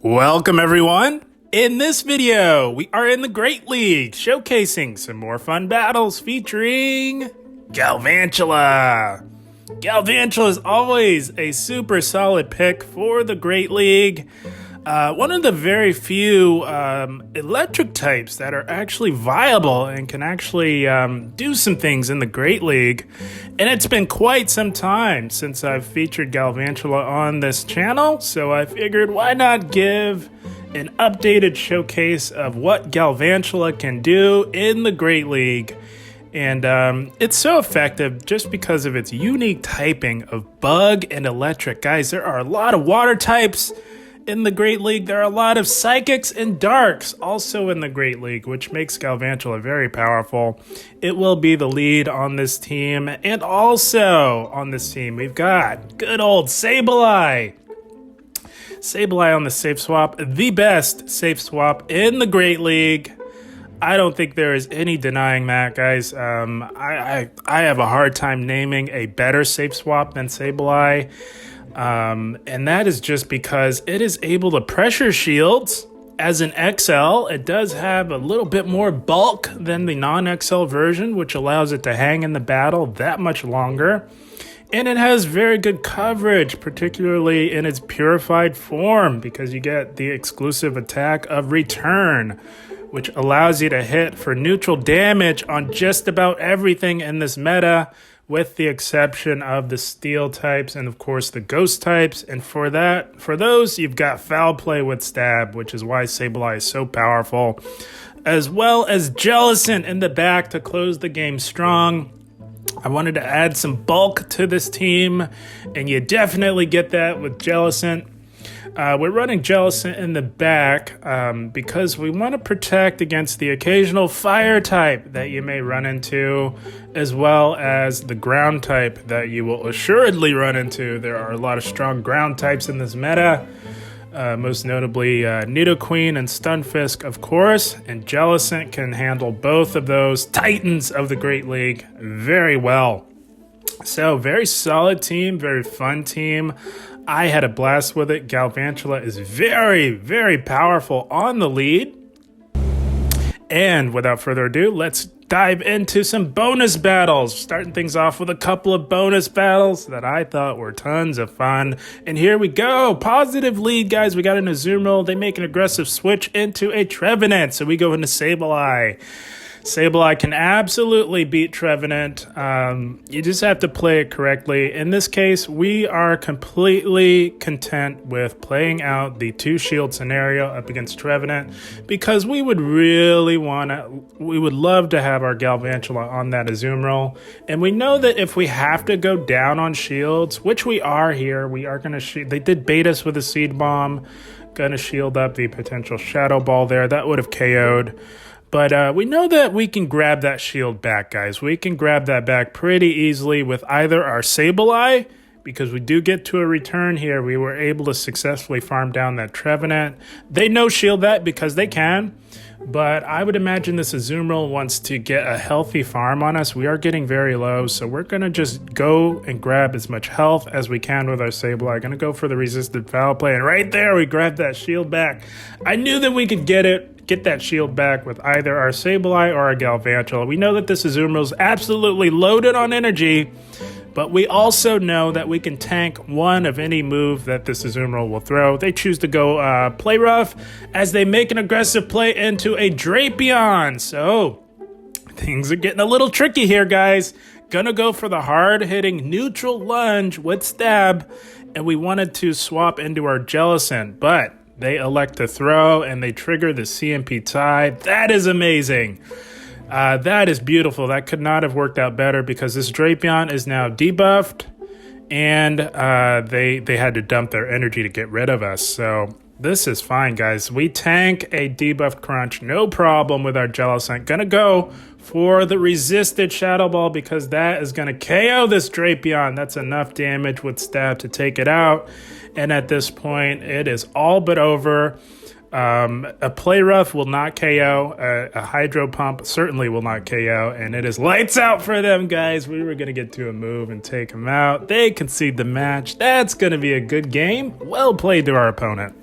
Welcome everyone! In this video, we are in the Great League, showcasing some more fun battles featuring Galvantula. Galvantula is always a super solid pick for the Great League. One of the very few electric types that are actually viable and can actually do some things in the Great League. And it's been quite some time since I've featured Galvantula on this channel, so I figured why not give an updated showcase of what Galvantula can do in the Great League. And it's so effective just because of its unique typing of bug and electric. Guys, there are a lot of water types in the Great League. There are a lot of psychics and darks also in the Great League, which makes Galvantula very powerful. It will be the lead on this team. And also on this team, we've got good old Sableye. Sableye on the safe swap, the best safe swap in the Great League. I don't think there is any denying that, guys. I have a hard time naming a better safe swap than Sableye. And that is just because it is able to pressure shields as an XL. It does have a little bit more bulk than the non-XL version, which allows it to hang in the battle that much longer. And it has very good coverage, particularly in its purified form, because you get the exclusive attack of Return, which allows you to hit for neutral damage on just about everything in this meta, with the exception of the steel types and of course the ghost types. And for those, you've got foul play with stab, which is why Sableye is so powerful, as well as Jellicent in the back to close the game strong. I wanted to add some bulk to this team, and you definitely get that with Jellicent. We're running Jellicent in the back because we want to protect against the occasional fire type that you may run into, as well as the ground type that you will assuredly run into. There are a lot of strong ground types in this meta, most notably Nidoqueen and Stunfisk, of course, and Jellicent can handle both of those titans of the Great League very well. So, very solid team, very fun team. I had a blast with it. Galvantula is very, very powerful on the lead. And without further ado, let's dive into some bonus battles. Starting things off with a couple of bonus battles that I thought were tons of fun. And here we go. Positive lead, guys. We got an Azumarill. They make an aggressive switch into a Trevenant. So we go into Sableye. Sableye can absolutely beat Trevenant. You just have to play it correctly. In this case, we are completely content with playing out the 2-shield scenario up against Trevenant because we would love to have our Galvantula on that Azumarill. And we know that if we have to go down on shields, which we are here, we are going to they did bait us with a Seed Bomb, going to shield up the potential Shadow Ball there. That would have KO'd. But we know that we can grab that shield back, guys. We can grab that back pretty easily with either our Sableye, because we do get to a return here. We were able to successfully farm down that Trevenant. They no-shield that because they can, but I would imagine this Azumarill wants to get a healthy farm on us. We are getting very low, so we're going to just go and grab as much health as we can with our Sableye. Going to go for the resisted foul play, and right there we grabbed that shield back. I knew that we could get that shield back with either our Sableye or our Galvantula. We know that this Azumarill is absolutely loaded on energy, but we also know that we can tank one of any move that this Azumarill will throw. They choose to go Polywrath as they make an aggressive play into a Drapion. So things are getting a little tricky here, guys. Gonna go for the hard-hitting neutral lunge with stab, and we wanted to swap into our Jellicent, but they elect to throw, and they trigger the CMP tie. That is amazing. That is beautiful. That could not have worked out better because this Drapion is now debuffed, and they had to dump their energy to get rid of us. So this is fine, guys. We tank a debuffed Crunch, no problem with our Jellicent. Gonna go for the resisted Shadow Ball because that is gonna KO this Drapion. That's enough damage with stab to take it out. And at this point, it is all but over. A Polywrath will not KO. A Hydro Pump certainly will not KO. And it is lights out for them, guys. We were going to get to a move and take them out. They concede the match. That's going to be a good game. Well played to our opponent.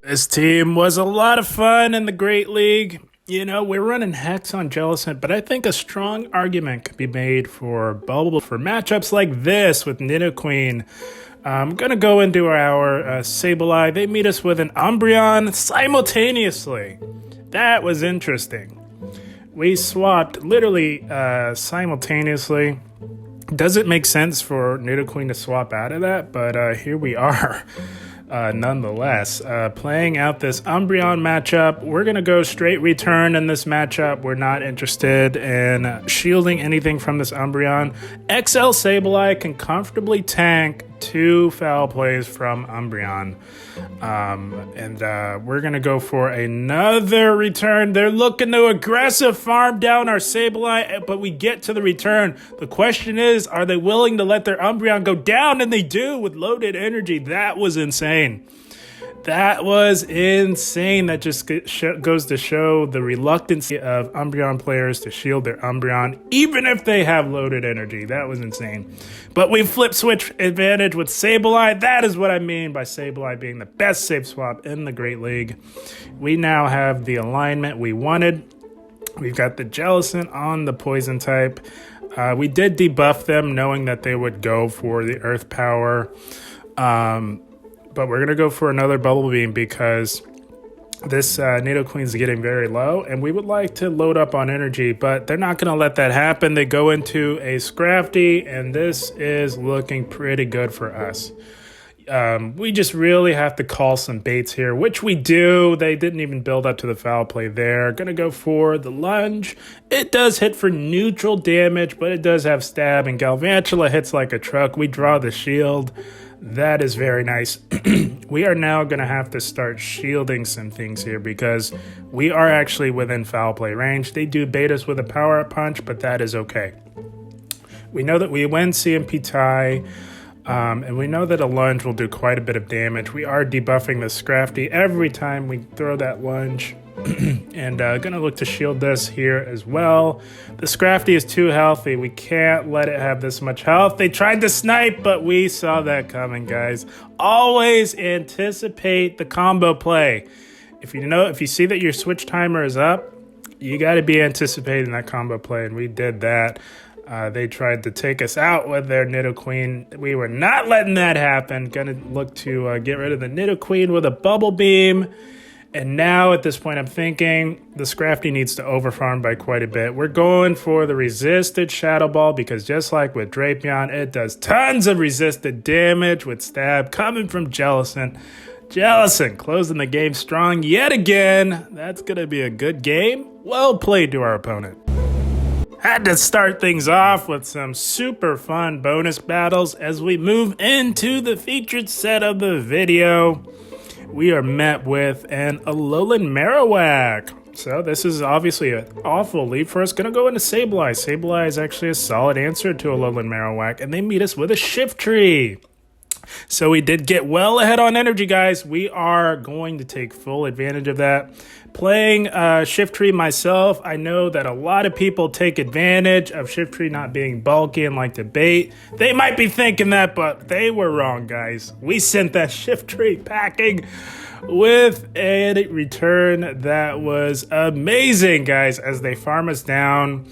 This team was a lot of fun in the Great League. You know, we're running Hex on Jellicent, but I think a strong argument could be made for Bubble for matchups like this with Nidoqueen. I'm going to go into our Sableye. They meet us with an Umbreon simultaneously. That was interesting. We swapped literally simultaneously. Doesn't make sense for Nidoqueen to swap out of that, but here we are. Nonetheless, playing out this Umbreon matchup. We're going to go straight return in this matchup. We're not interested in shielding anything from this Umbreon. XL Sableye can comfortably tank 2 foul plays from Umbreon. We're going to go for another return. They're looking to aggressive farm down our Sableye, but we get to the return. The question is, are they willing to let their Umbreon go down? And they do with loaded energy. That was insane. That was insane. That just goes to show the reluctance of Umbreon players to shield their Umbreon, even if they have loaded energy. That was insane. But we flip switch advantage with Sableye. That is what I mean by Sableye being the best save swap in the Great League. We now have the alignment we wanted. We've got the Jellicent on the poison type. We did debuff them knowing that they would go for the earth power. But we're going to go for another Bubble Beam because this Nidoqueen's getting very low, and we would like to load up on energy, but they're not going to let that happen. They go into a Scrafty, and this is looking pretty good for us. We just really have to call some baits here, which we do. They didn't even build up to the foul play there. Going to go for the lunge. It does hit for neutral damage, but it does have stab, and Galvantula hits like a truck. We draw the shield. That is very nice. We are now going to have to start shielding some things here because we are actually within foul play range. They do bait us with a power-up punch, but that is okay. We know that we win CMP tie, and we know that a lunge will do quite a bit of damage. We are debuffing the Scrafty every time we throw that lunge. And gonna look to shield this here as well. The Scrafty is too healthy. We can't let it have this much health. They tried to snipe, but we saw that coming, guys. Always anticipate the combo play. If you see that your switch timer is up, you got to be anticipating that combo play, and we did that. They tried to take us out with their Nidoqueen. We were not letting that happen. Gonna look to get rid of the Nidoqueen with a Bubble Beam. And now at this point, I'm thinking the Scrafty needs to overfarm by quite a bit. We're going for the resisted Shadow Ball because just like with Drapion, it does tons of resisted damage with stab coming from Jellicent. Jellicent closing the game strong yet again. That's going to be a good game. Well played to our opponent. Had to start things off with some super fun bonus battles as we move into the featured set of the video. We are met with an Alolan Marowak. So this is obviously an awful lead for us. Going to go into Sableye. Sableye is actually a solid answer to Alolan Marowak, and they meet us with a Shift Tree. So we did get well ahead on energy, guys. We are going to take full advantage of that. Playing Shift Tree myself, I know that a lot of people take advantage of Shift Tree not being bulky and like to bait. They might be thinking that, but they were wrong, guys. We sent that Shift Tree packing with a return that was amazing, guys, as they farm us down.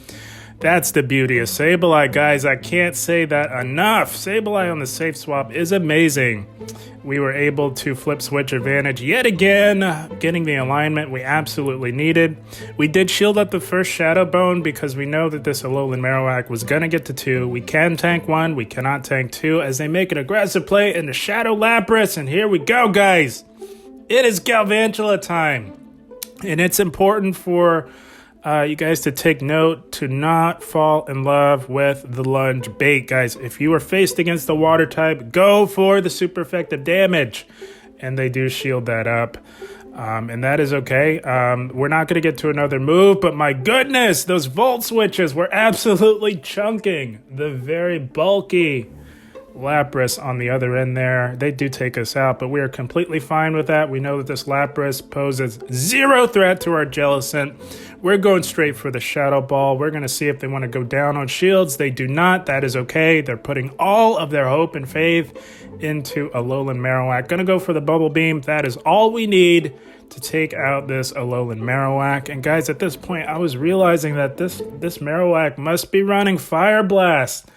That's the beauty of Sableye, guys. I can't say that enough. Sableye on the safe swap is amazing. We were able to flip switch advantage yet again, getting the alignment we absolutely needed. We did shield up the first Shadow Bone because we know that this Alolan Marowak was going to get to 2. We can tank 1, we cannot tank 2 as they make an aggressive play into Shadow Lapras. And here we go, guys. It is Galvantula time. And it's important for you guys to take note to not fall in love with the lunge bait, guys. If you are faced against the water type, go for the super effective damage, and they do shield that up, and that is okay. We're not going to get to another move, but my goodness, those volt switches were absolutely chunking the very bulky Lapras on the other end there. They do take us out, but we are completely fine with that. We know that this Lapras poses zero threat to our Jellicent. We're going straight for the Shadow Ball. We're going to see if they want to go down on shields. They do not. That is okay. They're putting all of their hope and faith into Alolan Marowak. Going to go for the Bubble Beam. That is all we need to take out this Alolan Marowak. And guys, at this point, I was realizing that this Marowak must be running Fire Blast,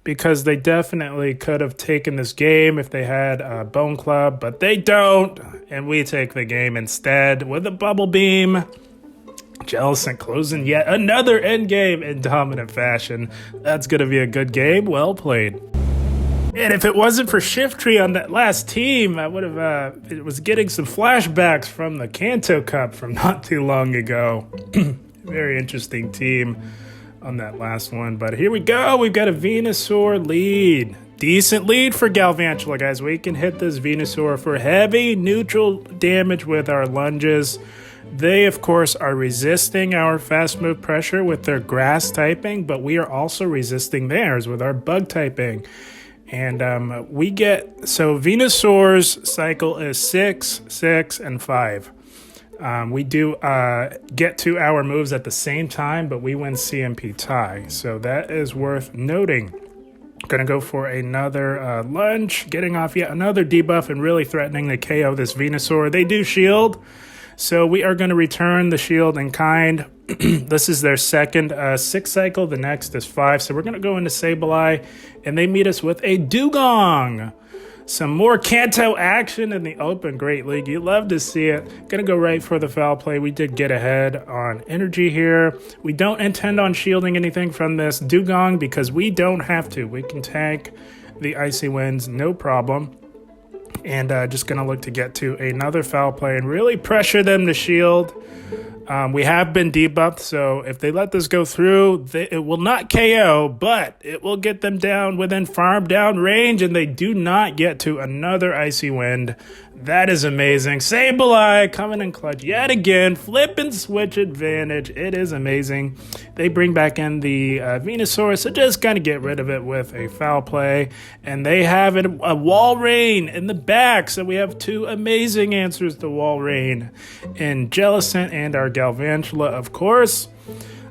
because they definitely could have taken this game if they had Bone Club, but they don't, and we take the game instead with a Bubble Beam. Jellicent closing yet another endgame in dominant fashion. That's going to be a good game. Well played. And if it wasn't for Shiftry on that last team, I would have, it was getting some flashbacks from the Kanto Cup from not too long ago. Very interesting team on that last one, but here we go. We've got a Venusaur lead. Decent lead for Galvantula, guys. We can hit this Venusaur for heavy neutral damage with our lunges. They, of course, are resisting our fast move pressure with their grass typing, but we are also resisting theirs with our bug typing. And we get, so Venusaur's cycle is 6, 6, and 5. We do get 2 hour moves at the same time, but we win CMP tie. So that is worth noting. Gonna go for another lunge, getting off yet another debuff and really threatening to KO this Venusaur. They do shield, so we are going to return the shield in kind. This is their second 6 cycle. The next is 5. So we're going to go into Sableye, and they meet us with a Dugong. Some more Kanto action in the Open Great League. You love to see it. Gonna go right for the foul play. We did get ahead on energy here. We don't intend on shielding anything from this Dugong because we don't have to. We can tank the Icy Winds, no problem. And just gonna look to get to another foul play and really pressure them to shield. We have been debuffed, so if they let this go through, it will not KO, but it will get them down within farm down range, and they do not get to another Icy Wind. That is amazing. Sableye coming in clutch yet again. Flip and switch advantage. It is amazing. They bring back in the Venusaur, so just kind of get rid of it with a foul play. And they have a Wall Rain in the back, so we have 2 amazing answers to Wall Rain in Jellicent and our Galvantula, of course.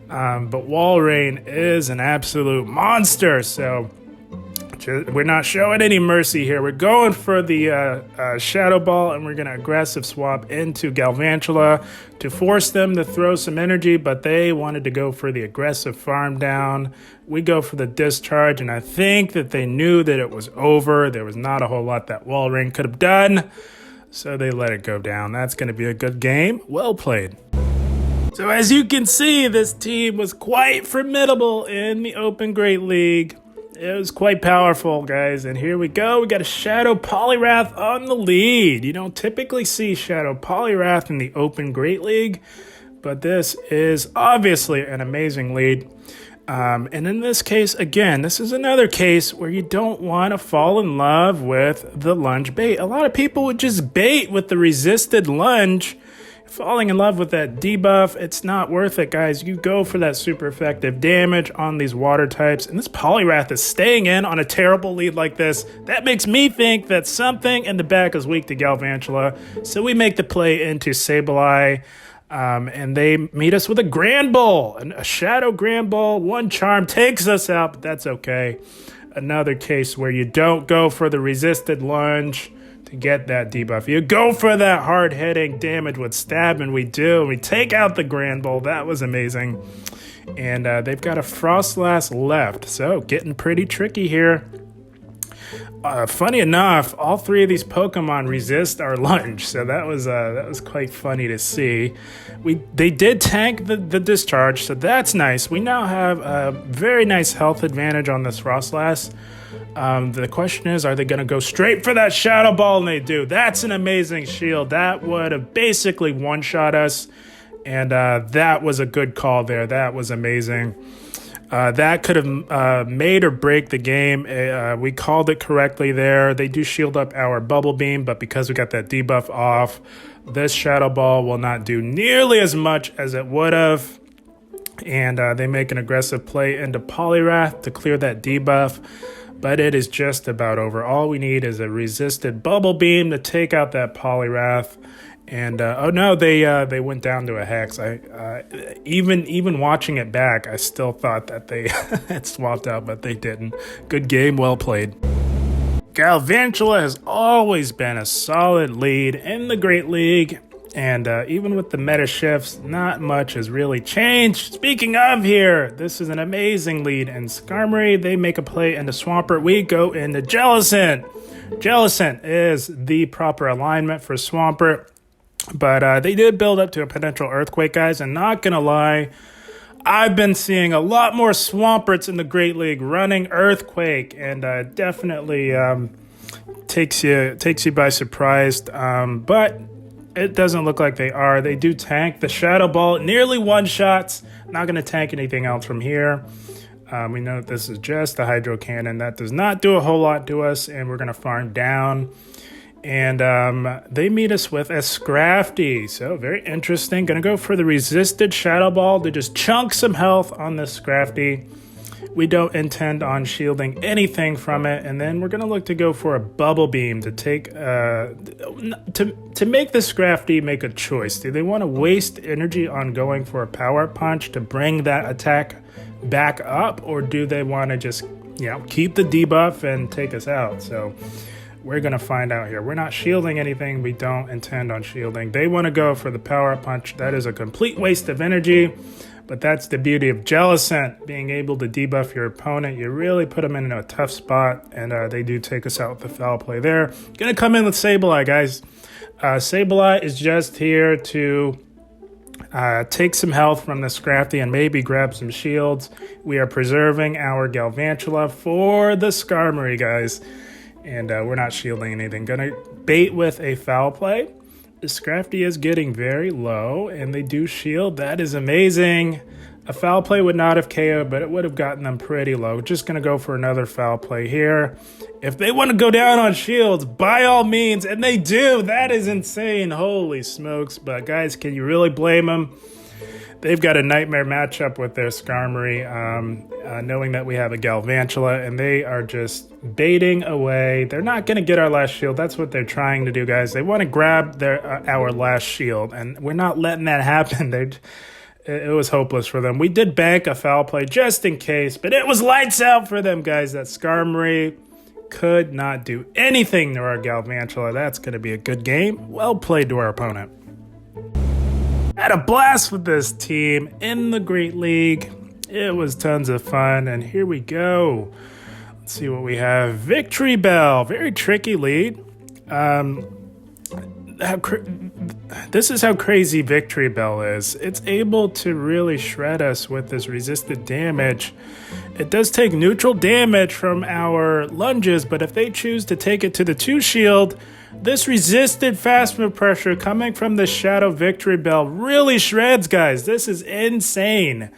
But Wall Rain is an absolute monster, so we're not showing any mercy here. We're going for the Shadow Ball, and we're going to aggressive swap into Galvantula to force them to throw some energy, but they wanted to go for the aggressive farm down. We go for the discharge, and I think that they knew that it was over. There was not a whole lot that Wall Ring could have done, so they let it go down. That's going to be a good game. Well played. So as you can see, this team was quite formidable in the Open Great League. It was quite powerful, guys, and here we go. We got a Shadow Polywrath on the lead. You don't typically see Shadow Polywrath in the Open Great League, but this is obviously an amazing lead. And in this case, again, this is another case where you don't want to fall in love with the lunge bait. A lot of people would just bait with the resisted lunge. Falling in love with that debuff, it's not worth it, guys. You go for that super effective damage on these water types, and this Polywrath is staying in on a terrible lead like this. That makes me think that something in the back is weak to Galvantula, so we make the play into Sableye, and they meet us with a Grand Bull, a Shadow Grand Bull. 1 charm takes us out, but that's okay. Another case where you don't go for the resisted lunge to get that debuff. You go for that hard-hitting damage with stab, and we do. We take out the Grand Bull. That was amazing. And they've got a Frostlass left, so getting pretty tricky here. Funny enough, all 3 of these Pokemon resist our lunge, so that was quite funny to see. They did tank the discharge, so that's nice. We now have a very nice health advantage on this Frostlass. The question is, are they going to go straight for that Shadow Ball? And they do. That's an amazing shield. That would have basically one-shot us, and that was a good call there. That was amazing. That could have made or break the game. We called it correctly there. They do shield up our Bubble Beam, but because we got that debuff off, this Shadow Ball will not do nearly as much as it would have. And they make an aggressive play into Polywrath to clear that debuff. but it is just about over. All we need is a resisted Bubble Beam to take out that Polywrath. And oh no, they went down to a Hex. Even watching it back, I still thought that they had swapped out, but they didn't. Good game, well played. Galvantula has always been a solid lead in the Great League. And even with the meta shifts, not much has really changed. Speaking of here, this is an amazing lead in Skarmory. They make a play into Swampert. We go into Jellicent. Jellicent is the proper alignment for Swampert. But they did build up to a potential Earthquake, guys. And not going to lie, I've been seeing a lot more Swamperts in the Great League running Earthquake. And definitely takes you by surprise. But it doesn't look like they are. They do tank the Shadow Ball. Nearly one-shots. Not going to tank anything else from here. We know that this is just a Hydro Cannon. That does not do a whole lot to us. And we're going to farm down. And they meet us with a Scrafty. So very interesting. Going to go for the resisted Shadow Ball to just chunk some health on this Scrafty. We don't intend on shielding anything from it, and then we're going to look to go for a Bubble Beam to take to make the Scrafty make a choice. Do they want to waste energy on going for a Power Punch to bring that attack back up, or do they want to just keep the debuff and take us out? So we're going to find out here. We're not shielding anything. We don't intend on shielding. They want to go for the Power Punch. That is a complete waste of energy. But that's the beauty of Jellicent, being able to debuff your opponent. You really put them in a tough spot, and they do take us out with the foul play there. Gonna come in with Sableye, guys. Sableye is just here to take some health from the Scrafty and maybe grab some shields. We are preserving our Galvantula for the Skarmory, guys. And we're not shielding anything. Gonna bait with a foul play. The Scrafty is getting very low, and they do shield. That is amazing. A foul play would not have KO'd, but it would have gotten them pretty low. Just going to go for another foul play here. If they want to go down on shields, by all means, and they do. That is insane. Holy smokes. But guys, can you really blame them? They've got a nightmare matchup with their Skarmory, knowing that we have a Galvantula, and they are just baiting away. They're not going to get our last shield. That's what they're trying to do, guys. They want to grab our last shield, and we're not letting that happen. It was hopeless for them. We did bank a foul play just in case, but it was lights out for them, guys. That Skarmory could not do anything to our Galvantula. That's going to be a good game. Well played to our opponent. Had a blast with this team in the Great League. It was tons of fun, and here we go. Let's see what we have. Victory Bell, very tricky lead. This is how crazy Victory Bell is. It's able to really shred us with this resisted damage. It does take neutral damage from our lunges, but if they choose to take it to the 2 shield, this resisted fast move pressure coming from the Shadow Victory Bell really shreds, guys. This is insane.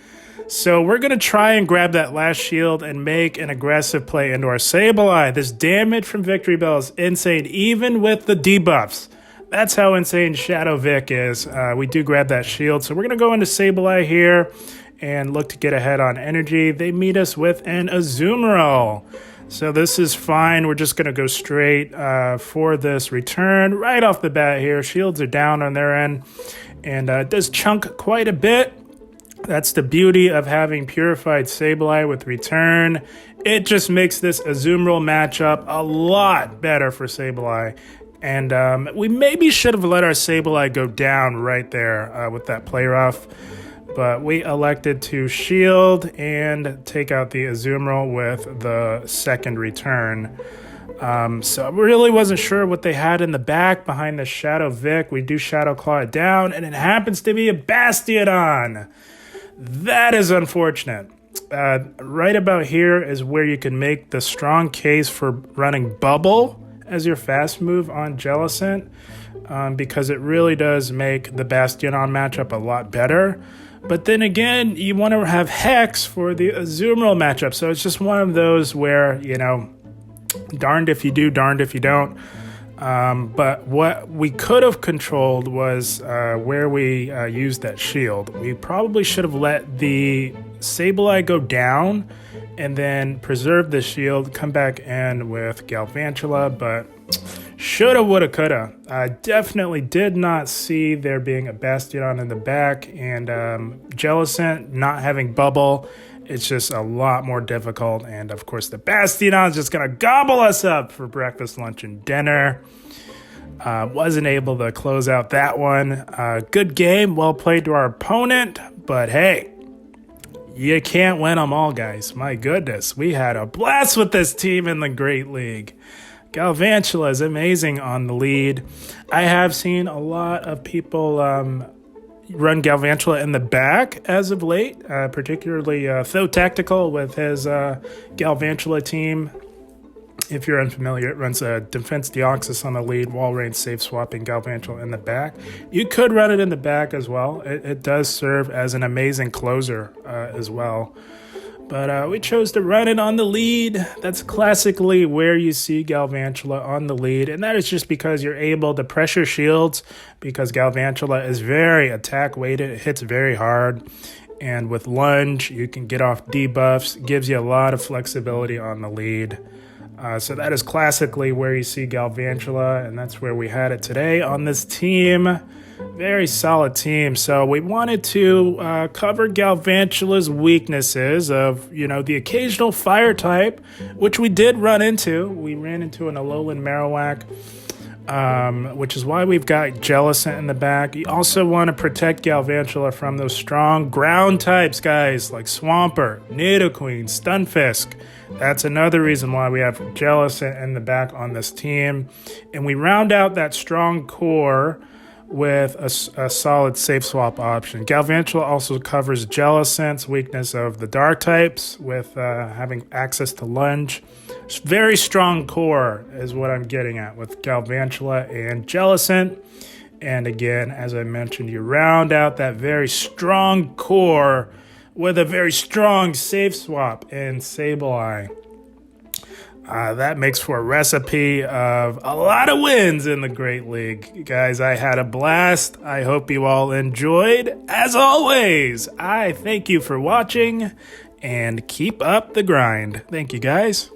So we're going to try and grab that last shield and make an aggressive play into our Sableye. This damage from Victory Bell is insane, even with the debuffs. That's how insane Shadow Vic is. We do grab that shield. So we're going to go into Sableye here and look to get ahead on energy. They meet us with an Azumarill. So this is fine. We're just going to go straight for this return right off the bat here. Shields are down on their end, and it does chunk quite a bit. That's the beauty of having Purified Sableye with return. It just makes this Azumarill matchup a lot better for Sableye. And we maybe should have let our Sableye go down right there with that Polywrath. But we elected to shield and take out the Azumarill with the second return. So I really wasn't sure what they had in the back behind the Shadow Vic. We do Shadow Claw it down, and it happens to be a Bastiodon. That is unfortunate. Right about here is where you can make the strong case for running Bubble as your fast move on Jellicent, because it really does make the Bastiodon matchup a lot better. But then again, you want to have Hex for the Azumarill matchup. So it's just one of those where, darned if you do, darned if you don't. But what we could have controlled was where we used that shield. We probably should have let the Sableye go down and then preserve the shield, come back in with Galvantula, but shoulda, woulda, coulda. I definitely did not see there being a Bastion in the back, and Jellicent not having Bubble. It's just a lot more difficult, and of course the Bastion is just going to gobble us up for breakfast, lunch, and dinner. Wasn't able to close out that one. Good game, well played to our opponent, but hey, you can't win them all, guys. My goodness, we had a blast with this team in the Great League. Galvantula is amazing on the lead. I have seen a lot of people run Galvantula in the back as of late, particularly Tho Tactical with his Galvantula team. If you're unfamiliar, it runs a Defense Deoxys on the lead, wall range, safe swapping Galvantula in the back. You could run it in the back as well. It does serve as an amazing closer as well. But we chose to run it on the lead. That's classically where you see Galvantula on the lead. And that is just because you're able to pressure shields, because Galvantula is very attack weighted. It hits very hard. And with lunge, you can get off debuffs. Gives you a lot of flexibility on the lead. So that is classically where you see Galvantula. And that's where we had it today on this team. Very solid team. So we wanted to cover Galvantula's weaknesses of, the occasional fire type, which we did run into. We ran into an Alolan Marowak, which is why we've got Jellicent in the back. You also want to protect Galvantula from those strong ground types, guys, like Swampert, Nidoqueen, Stunfisk. That's another reason why we have Jellicent in the back on this team. And we round out that strong core with a solid safe swap option. Galvantula also covers Jellicent's weakness of the dark types with having access to lunge. Very strong core is what I'm getting at with Galvantula and Jellicent. And again, as I mentioned, you round out that very strong core with a very strong safe swap in Sableye. That makes for a recipe of a lot of wins in the Great League. Guys, I had a blast. I hope you all enjoyed. As always, I thank you for watching and keep up the grind. Thank you, guys.